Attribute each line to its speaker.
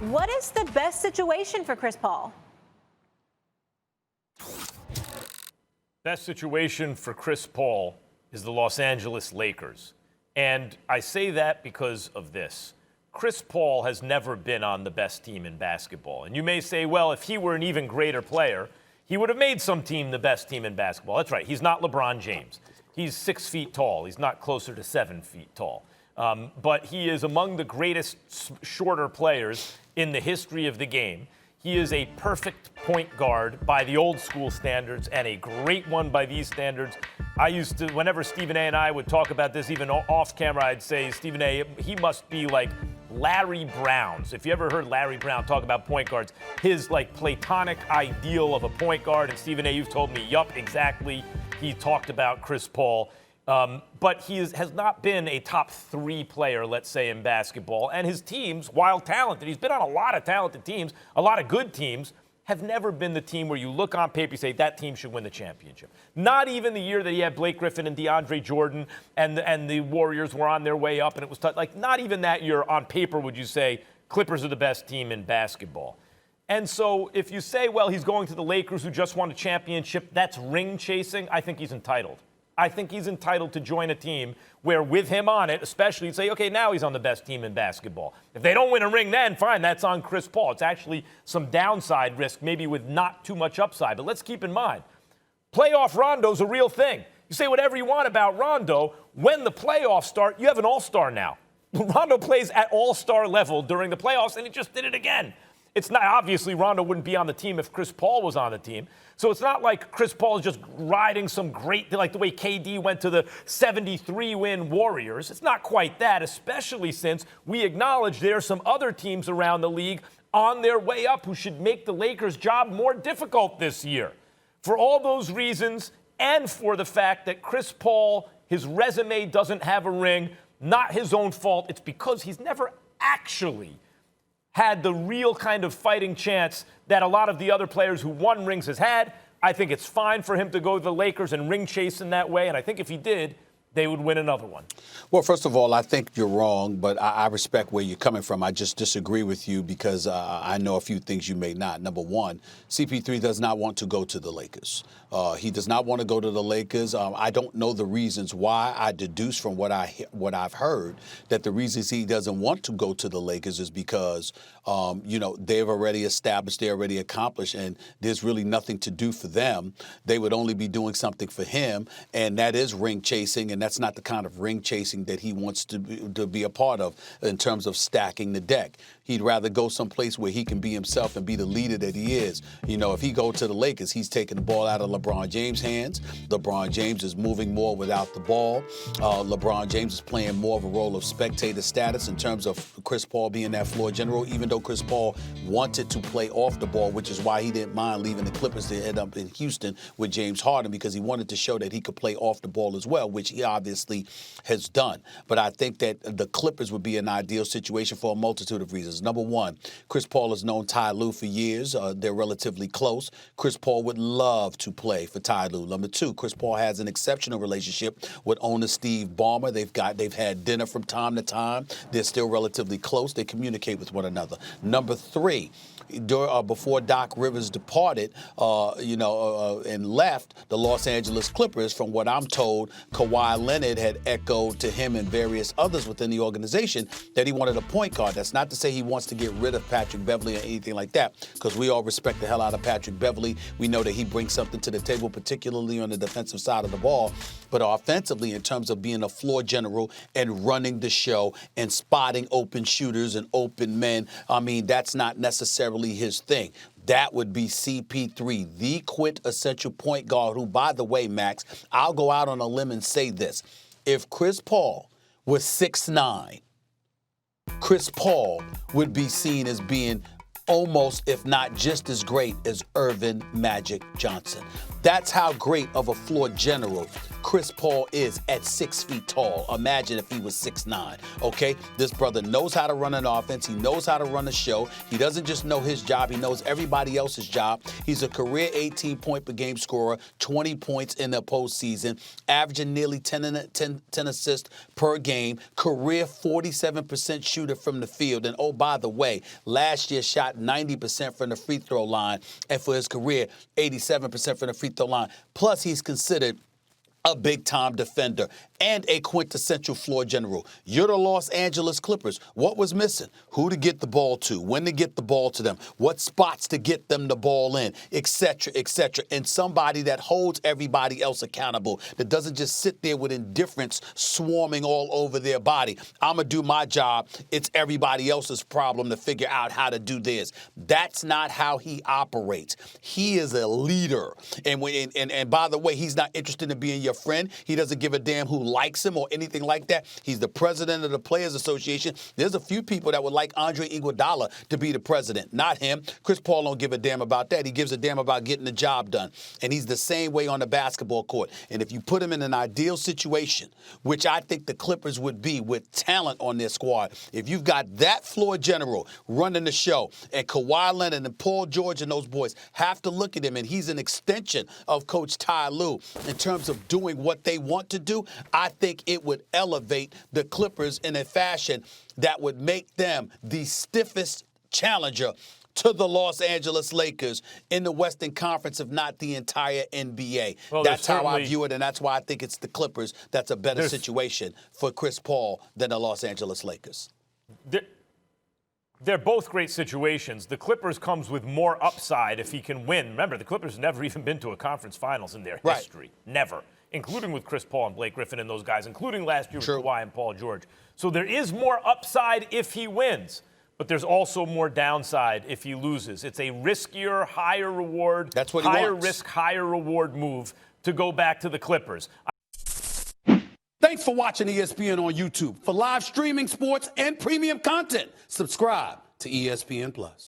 Speaker 1: What is the best situation for Chris Paul?
Speaker 2: Best situation for Chris Paul is the Los Angeles Lakers. And I say that because of this. Chris Paul has never been on the best team in basketball. And you may say, well, if he were an even greater player, he would have made some team the best team in basketball. That's right. He's not LeBron James. He's 6 feet tall. He's not closer to 7 feet tall. But he is among the greatest shorter players in the history of the game. He is a perfect point guard by the old school standards and a great one by these standards. I used to, whenever Stephen A. and I would talk about this, even off camera, I'd say, Stephen A., he must be like Larry Brown. So if you ever heard Larry Brown talk about point guards, his like platonic ideal of a point guard, and Stephen A., you've told me, yup, exactly. He talked about Chris Paul. But he has not been a top 3 player, let's say, in basketball. And his teams, while talented, he's been on a lot of talented teams, a lot of good teams, have never been the team where you look on paper, you say, that team should win the championship. Not even the year that he had Blake Griffin and DeAndre Jordan and the Warriors were on their way up and it was tough. Like, not even that year on paper would you say Clippers are the best team in basketball. And so if you say, well, he's going to the Lakers who just won a championship, that's ring chasing, I think he's entitled. I think he's entitled to join a team where with him on it, especially, you'd say, okay, now he's on the best team in basketball. If they don't win a ring then, fine, that's on Chris Paul. It's actually some downside risk, maybe with not too much upside. But let's keep in mind, playoff Rondo's a real thing. You say whatever you want about Rondo. When the playoffs start, you have an all-star now. Rondo plays at all-star level during the playoffs, and he just did it again. It's not, obviously, Rondo wouldn't be on the team if Chris Paul was on the team. So it's not like Chris Paul is just riding some great, like the way KD went to the 73-win Warriors. It's not quite that, especially since we acknowledge there are some other teams around the league on their way up who should make the Lakers' job more difficult this year. For all those reasons, and for the fact that Chris Paul, his resume doesn't have a ring, not his own fault. It's because he's never actually had the real kind of fighting chance that a lot of the other players who won rings has had. I think it's fine for him to go to the Lakers and ring chase in that way, and I think if he did, they would win another one.
Speaker 3: Well, first of all, I think you're wrong, but I respect where you're coming from. I just disagree with you because I know a few things you may not. Number one, CP3 does not want to go to the Lakers. He does not want to go to the Lakers. I don't know the reasons why. I deduce from what I've heard that the reasons he doesn't want to go to the Lakers is because, they've already established, they're already accomplished, and there's really nothing to do for them. They would only be doing something for him, and that is ring chasing, and that's not the kind of ring chasing that he wants to be a part of in terms of stacking the deck. He'd rather go someplace where he can be himself and be the leader that he is. If he go to the Lakers, he's taking the ball out of LeBron James' hands. LeBron James is moving more without the ball. LeBron James is playing more of a role of spectator status in terms of Chris Paul being that floor general, even though Chris Paul wanted to play off the ball, which is why he didn't mind leaving the Clippers to end up in Houston with James Harden, because he wanted to show that he could play off the ball as well, which he obviously has done. But I think that the Clippers would be an ideal situation for a multitude of reasons. Number one, Chris Paul has known Ty Lue for years. They're relatively close. Chris Paul would love to play for Ty Lue. Number two, Chris Paul has an exceptional relationship with owner Steve Ballmer. They've had dinner from time to time. They're still relatively close. They communicate with one another. Number three, before Doc Rivers departed, and left the Los Angeles Clippers, from what I'm told, Kawhi Leonard had echoed to him and various others within the organization that he wanted a point guard. That's not to say he wants to get rid of Patrick Beverley or anything like that, because we all respect the hell out of Patrick Beverley. We know that he brings something to the table, particularly on the defensive side of the ball. But offensively, in terms of being a floor general and running the show and spotting open shooters and open men, that's not necessarily his thing. That would be CP3, the quintessential point guard who, by the way, Max, I'll go out on a limb and say this. If Chris Paul was 6'9", Chris Paul would be seen as being almost, if not just as great as Earvin Magic Johnson. That's how great of a floor general Chris Paul is at 6 feet tall. Imagine if he was 6'9", okay? This brother knows how to run an offense. He knows how to run a show. He doesn't just know his job. He knows everybody else's job. He's a career 18-point-per-game scorer, 20 points in the postseason, averaging nearly 10 assists per game, career 47% shooter from the field. And, oh, by the way, last year shot 90% from the free throw line, and for his career, 87% from the free throw line. Plus, he's considered a big-time defender and a quintessential floor general. You're the Los Angeles Clippers. What was missing? Who to get the ball to, when to get the ball to them, what spots to get them the ball in, et cetera, and somebody that holds everybody else accountable, that doesn't just sit there with indifference swarming all over their body. I'm going to do my job. It's everybody else's problem to figure out how to do theirs. That's not how he operates. He is a leader. And by the way, he's not interested in being your friend. He doesn't give a damn who likes him or anything like that. He's the president of the Players Association. There's a few people that would like Andre Iguodala to be the president, not him. Chris Paul don't give a damn about that. He gives a damn about getting the job done. And he's the same way on the basketball court. And if you put him in an ideal situation, which I think the Clippers would be with talent on their squad, if you've got that floor general running the show, and Kawhi Leonard and Paul George and those boys have to look at him, and he's an extension of Coach Ty Lue in terms of doing what they want to do, I think it would elevate the Clippers in a fashion that would make them the stiffest challenger to the Los Angeles Lakers in the Western Conference, if not the entire NBA.
Speaker 2: Well,
Speaker 3: that's how I view it, and that's why I think it's the Clippers that's a better situation for Chris Paul than the Los Angeles Lakers.
Speaker 2: They're both great situations. The Clippers comes with more upside if he can win. Remember, the Clippers have never even been to a conference finals in their history. Never. Including with Chris Paul and Blake Griffin and those guys, including last year with Kawhi and Paul George. So there is more upside if he wins, but there's also more downside if he loses. It's a riskier, higher reward,
Speaker 3: that's what he
Speaker 2: higher
Speaker 3: wants.
Speaker 2: Risk, higher reward move to go back to the Clippers.
Speaker 3: Thanks for watching ESPN on YouTube. For live streaming sports and premium content, subscribe to ESPN+.